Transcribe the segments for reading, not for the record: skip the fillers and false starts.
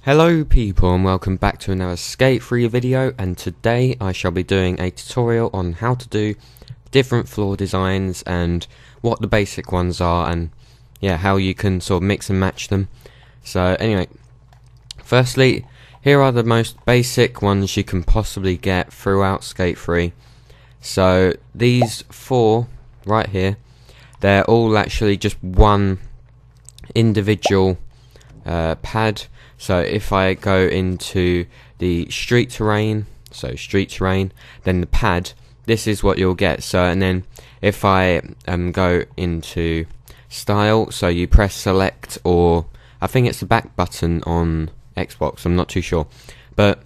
Hello people and welcome back to another Skate Free video, and today I shall be doing a tutorial on how to do different floor designs and what the basic ones are, and yeah, how you can sort of mix and match them. So anyway, firstly, here are the most basic ones you can possibly get throughout Skate Free. So these four right here, they're all actually just one individual pad. So if I go into the street terrain, then the pad, this is what you'll get. So, and then if I go into style, so you press select, or I think it's the back button on Xbox, I'm not too sure, but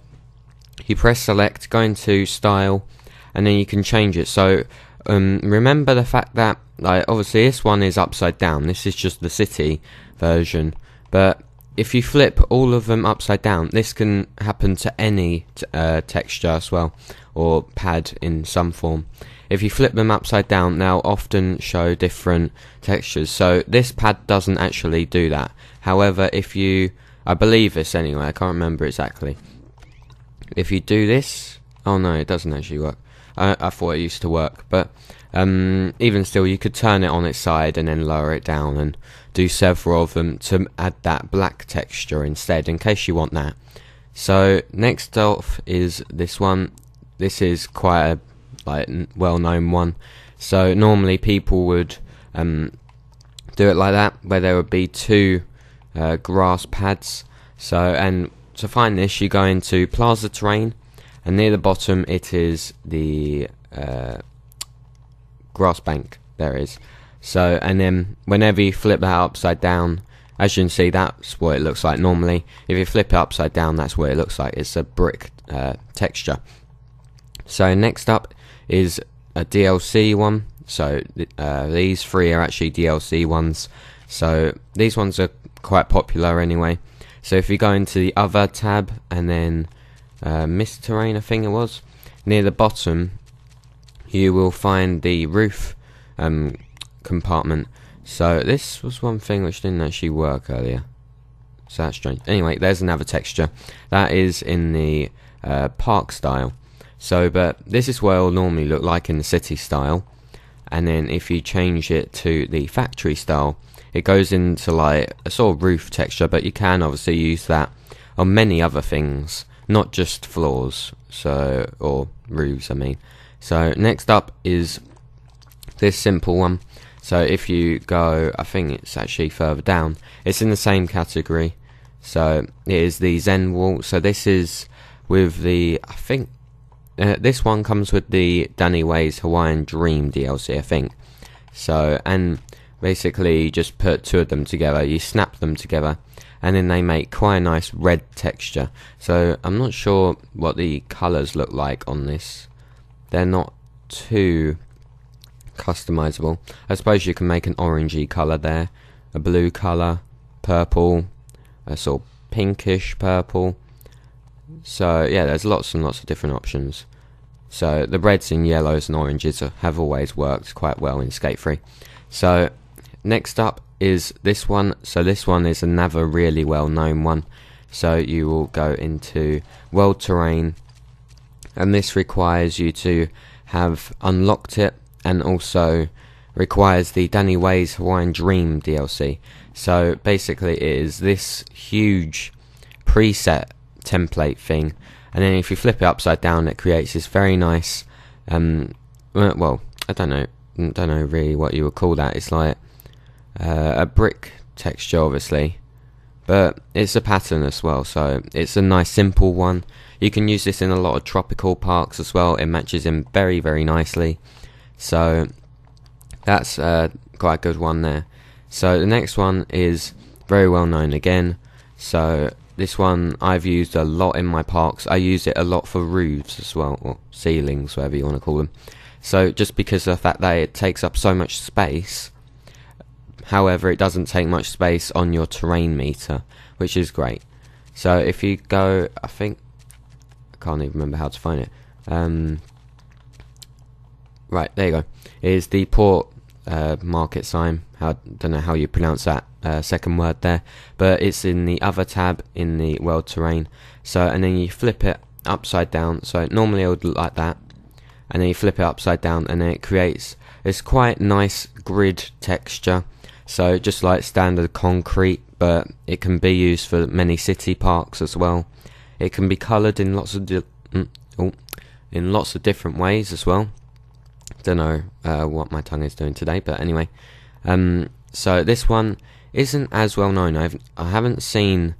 you press select, go into style, and then you can change it. So remember the fact that, like, obviously this one is upside down, this is just the city version, but if you flip all of them upside down, this can happen to any texture as well, or pad in some form. If you flip them upside down, they'll often show different textures. So this pad doesn't actually do that. However, if you, I believe this anyway, I can't remember exactly. If you do this, oh no, it doesn't actually work. I thought it used to work, but even still, you could turn it on its side and then lower it down and do several of them to add that black texture instead, in case you want that. So next off is this one. This is quite a well-known one. So normally people would do it like that, where there would be two grass pads. So, and to find this, you go into Plaza Terrain, and near the bottom it is the grass bank. There is. So, and then whenever you flip that upside down, as you can see, that's what it looks like normally. If you flip it upside down, that's what it looks like. It's a brick texture. So next up is a DLC one. So these three are actually DLC ones. So these ones are quite popular anyway. So if you go into the other tab, and then Mist Terrain, I think it was, near the bottom, you will find the roof compartment. So this was one thing which didn't actually work earlier, so that's strange. Anyway, there's another texture that is in the park style. So, but this is what it'll normally look like in the city style, and then if you change it to the factory style, it goes into like a sort of roof texture, but you can obviously use that on many other things, not just floors, so, or roofs I mean. So next up is this simple one. So if you go, I think it's actually further down, it's in the same category. So it is the Zen wall. So this is with the, I think this one comes with the Danny Way's Hawaiian Dream DLC, I think. So, and basically you just put two of them together, you snap them together, and then they make quite a nice red texture. So I'm not sure what the colours look like on this. They're not too customizable. I suppose you can make an orangey colour there, a blue colour, purple, a sort of pinkish purple. So yeah, there's lots and lots of different options. So the reds and yellows and oranges have always worked quite well in Skate Free. So next up is this one. So this one is another really well known one. So you will go into World Terrain, and this requires you to have unlocked it, and also requires the Danny Way's Hawaiian Dream DLC. So basically it is this huge preset template thing, and then if you flip it upside down, it creates this very nice well, I don't know really what you would call that. It's like a brick texture obviously, but it's a pattern as well, so it's a nice simple one. You can use this in a lot of tropical parks as well. It matches in very, very nicely. So that's quite a good one there. So the next one is very well known again. So this one I've used a lot in my parks. I use it a lot for roofs as well, or ceilings, whatever you want to call them. So just because of the fact that it takes up so much space, however it doesn't take much space on your terrain meter, which is great. So if you go, I think, I can't even remember how to find it. Right, there you go. Is the port market sign. I don't know how you pronounce that. second word there, but it's in the other tab in the world terrain. So, and then you flip it upside down. So normally it would look like that, and then you flip it upside down, and then it creates this quite nice grid texture. So just like standard concrete, but it can be used for many city parks as well. It can be coloured in lots of different ways as well. Don't know what my tongue is doing today, but anyway. So this one isn't as well known. I haven't seen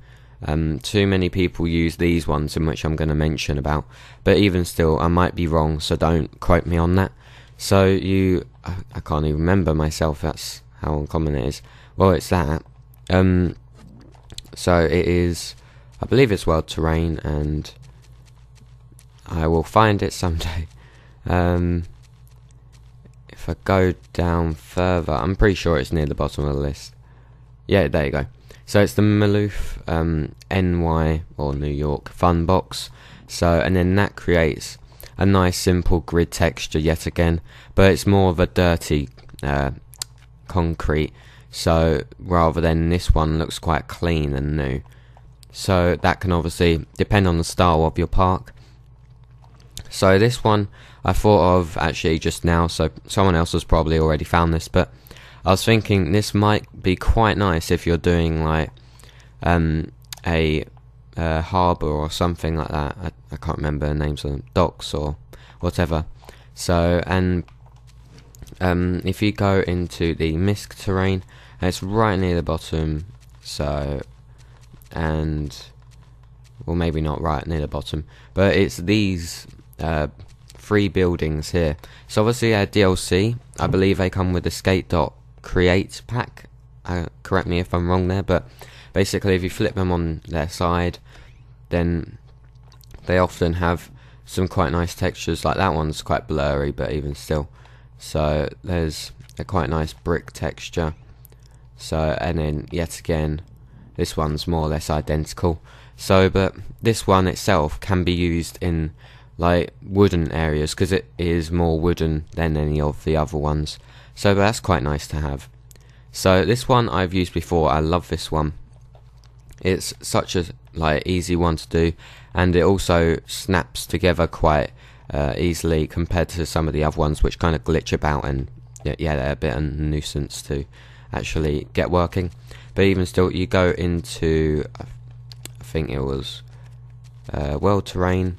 too many people use these ones, in which I'm going to mention about. But even still, I might be wrong, so don't quote me on that. So I can't even remember myself. That's how uncommon it is. Well, it's that. So it is. I believe it's world terrain, and I will find it someday. If I go down further, I'm pretty sure it's near the bottom of the list. Yeah, there you go. So it's the Maloof NY or New York Fun Box. So, and then that creates a nice simple grid texture yet again, but it's more of a dirty concrete. So rather than this one looks quite clean and new. So that can obviously depend on the style of your park. So this one I thought of actually just now, so someone else has probably already found this, but I was thinking this might be quite nice if you're doing like a harbour or something like that. I can't remember the names of them, docks or whatever. So, and if you go into the misc terrain, it's right near the bottom. So, and well, maybe not right near the bottom, but it's these 3 buildings here. So obviously DLC, I believe they come with the skate.create pack. Correct me if I'm wrong there, but basically if you flip them on their side, then they often have some quite nice textures. Like that one's quite blurry, but even still. So there's a quite nice brick texture. So, and then yet again, this one's more or less identical. So, but this one itself can be used in like wooden areas, because it is more wooden than any of the other ones. So that's quite nice to have. So this one I've used before. I love this one. It's such a like easy one to do, and it also snaps together quite easily compared to some of the other ones which kind of glitch about, and yeah, they're a bit of a nuisance to actually get working. But even still, you go into, I think it was world terrain,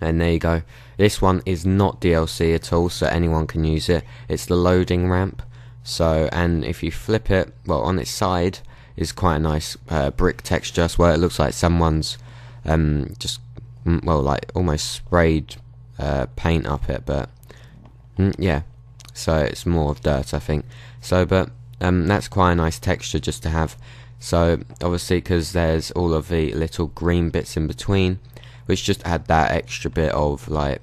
and there you go. This one is not DLC at all, so anyone can use it. It's the loading ramp. So, and if you flip it, well, on its side is quite a nice brick texture, where it looks like someone's just, well, like almost sprayed paint up it, but yeah, so it's more of dirt, I think. So, but that's quite a nice texture just to have. So obviously, because there's all of the little green bits in between, which just add that extra bit of like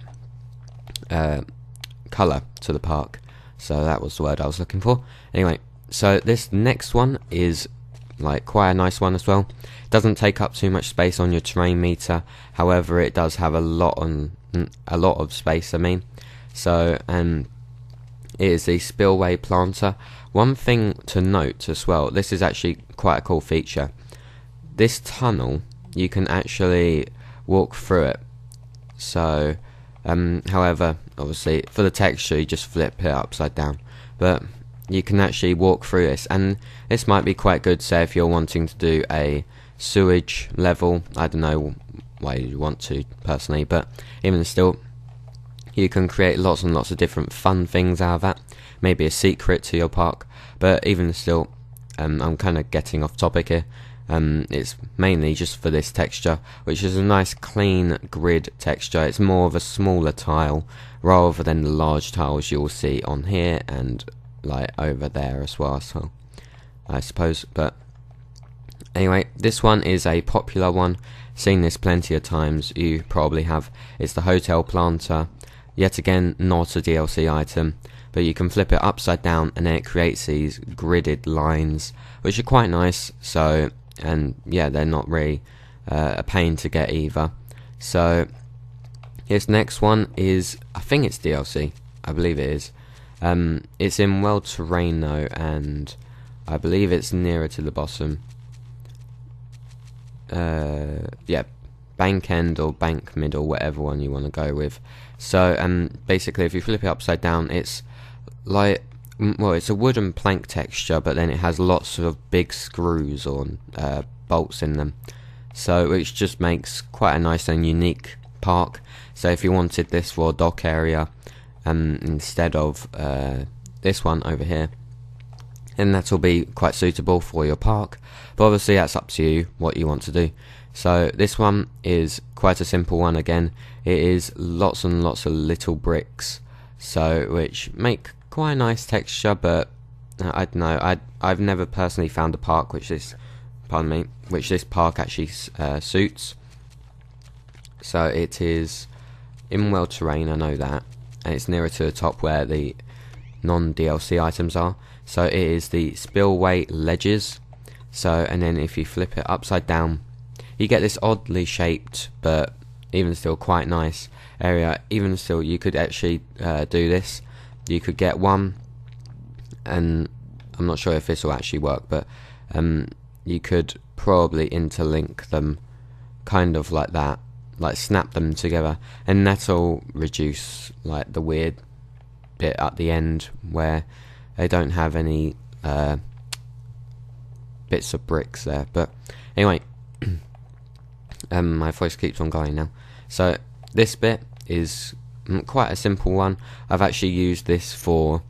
colour to the park. So that was the word I was looking for. Anyway, so this next one is like quite a nice one as well. Doesn't take up too much space on your terrain meter. However, it does have a lot of space. I mean, so it is the spillway planter. One thing to note as well, this is actually quite a cool feature. This tunnel, you can actually walk through it. So, however, obviously for the texture, you just flip it upside down. But you can actually walk through this, and this might be quite good, say if you're wanting to do a sewage level. I don't know why you want to personally, but even still, you can create lots and lots of different fun things out of that. Maybe a secret to your park, but even still, I'm kind of getting off topic here. It's mainly just for this texture, which is a nice clean grid texture. It's more of a smaller tile rather than the large tiles you'll see on here and like over there as well, so I suppose. But anyway, this one is a popular one. Seen this plenty of times. You probably have. It's the hotel planter. Yet again, not a DLC item, but you can flip it upside down and then it creates these gridded lines, which are quite nice. So, and yeah, they're not really a pain to get either. So this next one is, I think it's DLC, I believe it is. It's in world terrain though, and I believe it's nearer to the bottom. Yeah, bank end or bank middle, whatever one you want to go with. So basically if you flip it upside down, it's like, well, it's a wooden plank texture, but then it has lots of big screws or bolts in them, so which just makes quite a nice and unique park. So if you wanted this for a dock area instead of this one over here, then that will be quite suitable for your park, but obviously that's up to you what you want to do. So this one is quite a simple one again. It is lots and lots of little bricks, so which make quite a nice texture, but I don't know, I've never personally found a park which this park actually suits. So it is in well terrain, I know that, and it's nearer to the top where the non-DLC items are. So it is the spillway ledges. So, and then if you flip it upside down, you get this oddly shaped but even still quite nice area. Even still, you could actually do this. You could get one, and I'm not sure if this will actually work, but you could probably interlink them kind of like that, like snap them together, and that'll reduce like the weird bit at the end where they don't have any bits of bricks there. But anyway, my voice keeps on going now. So this bit is quite a simple one. I've actually used this for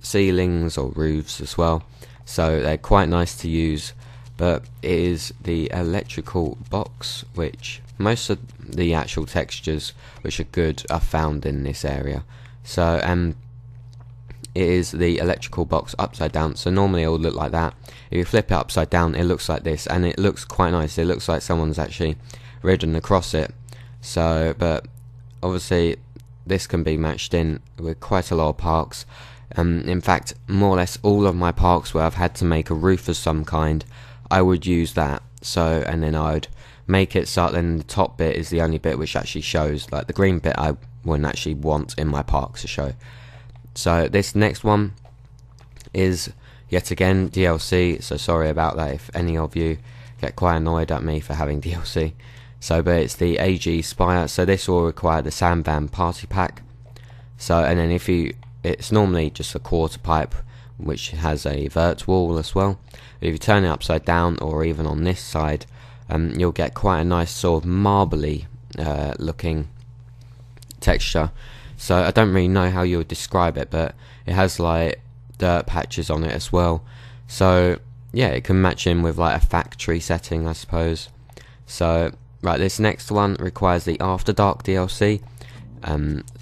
ceilings or roofs as well, so they're quite nice to use. But it is the electrical box, which most of the actual textures which are good are found in this area. So it is the electrical box upside down. So normally it will look like that. If you flip it upside down, it looks like this, and it looks quite nice. It looks like someone's actually ridden across it. So, but obviously this can be matched in with quite a lot of parks. In fact, more or less all of my parks where I've had to make a roof of some kind, I would use that. So, and then I would make it so then the top bit is the only bit which actually shows. Like the green bit I wouldn't actually want in my park to show. So this next one is yet again DLC, so sorry about that if any of you get quite annoyed at me for having DLC. So, but it's the AG Spire. So this will require the Sandvan Party Pack. So, and then it's normally just a quarter pipe which has a vert wall as well. If you turn it upside down or even on this side, you'll get quite a nice sort of marbly looking texture. So I don't really know how you would describe it, but it has like dirt patches on it as well. So yeah, it can match in with like a factory setting, I suppose. So right, this next one requires the After Dark DLC.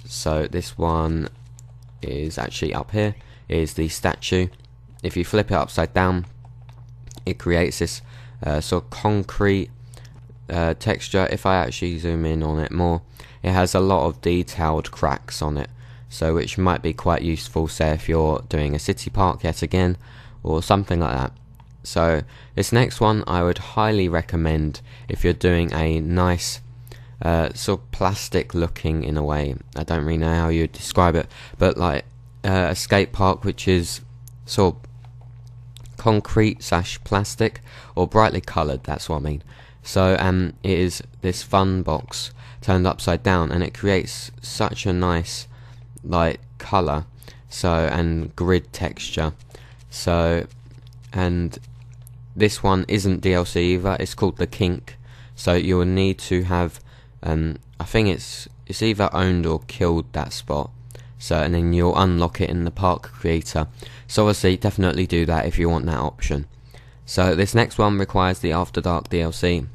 So this one is actually up here. It is the statue. If you flip it upside down, it creates this sort of concrete texture. If I actually zoom in on it more, it has a lot of detailed cracks on it, so which might be quite useful, say if you're doing a city park yet again or something like that. So this next one I would highly recommend if you're doing a nice sort of plastic looking, in a way, I don't really know how you'd describe it, but like a skate park which is sort of concrete / plastic or brightly coloured, that's what I mean. So it is this fun box turned upside down, and it creates such a nice like colour, so, and grid texture. So, and this one isn't DLC either, it's called the Kink. So you will need to have I think it's either owned or killed that spot. So, and then you'll unlock it in the park creator. So obviously definitely do that if you want that option. So this next one requires the After Dark DLC,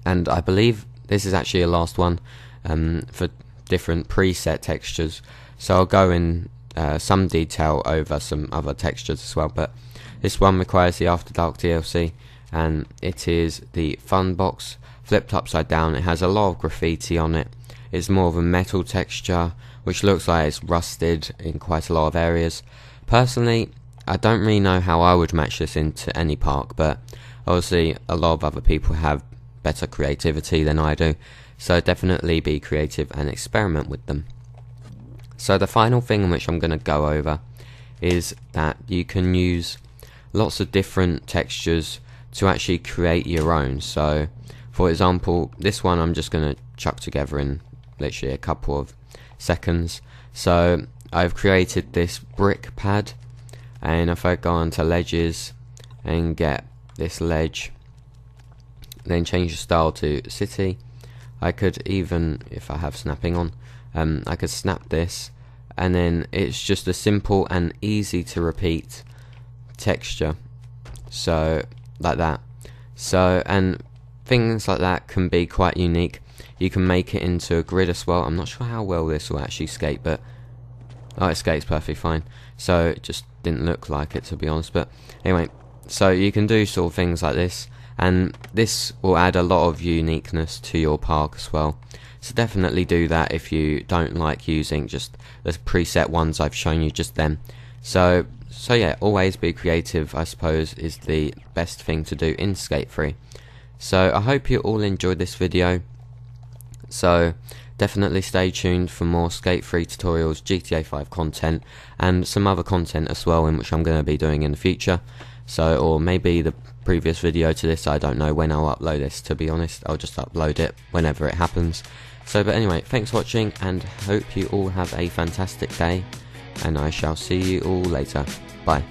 and I believe this is actually a last one for different preset textures. So I'll go in some detail over some other textures as well, but this one requires the After Dark DLC, and it is the fun box flipped upside down. It has a lot of graffiti on it. It's more of a metal texture which looks like it's rusted in quite a lot of areas. Personally, I don't really know how I would match this into any park, but obviously a lot of other people have better creativity than I do, so definitely be creative and experiment with them. So the final thing which I'm going to go over is that you can use lots of different textures to actually create your own. So for example, this one I'm just going to chuck together in literally a couple of seconds. So I've created this brick pad, and if I go onto ledges and get this ledge, then change the style to city, I could even, if I have snapping on, I could snap this, and then it's just a simple and easy to repeat texture, so like that. So, and things like that can be quite unique. You can make it into a grid as well. I'm not sure how well this will actually skate, but it skates perfectly fine. So it just didn't look like it, to be honest, but anyway, so you can do sort of things like this, and this will add a lot of uniqueness to your park as well. So definitely do that if you don't like using just the preset ones I've shown you just then. So yeah, always be creative, I suppose, is the best thing to do in Skate 3. So I hope you all enjoyed this video. So definitely stay tuned for more Skate 3 tutorials, GTA 5 content, and some other content as well, in which I'm going to be doing in the future. So, or maybe the previous video to this, I don't know when I'll upload this, to be honest. I'll just upload it whenever it happens. So, but anyway, thanks for watching, and hope you all have a fantastic day, and I shall see you all later. Bye.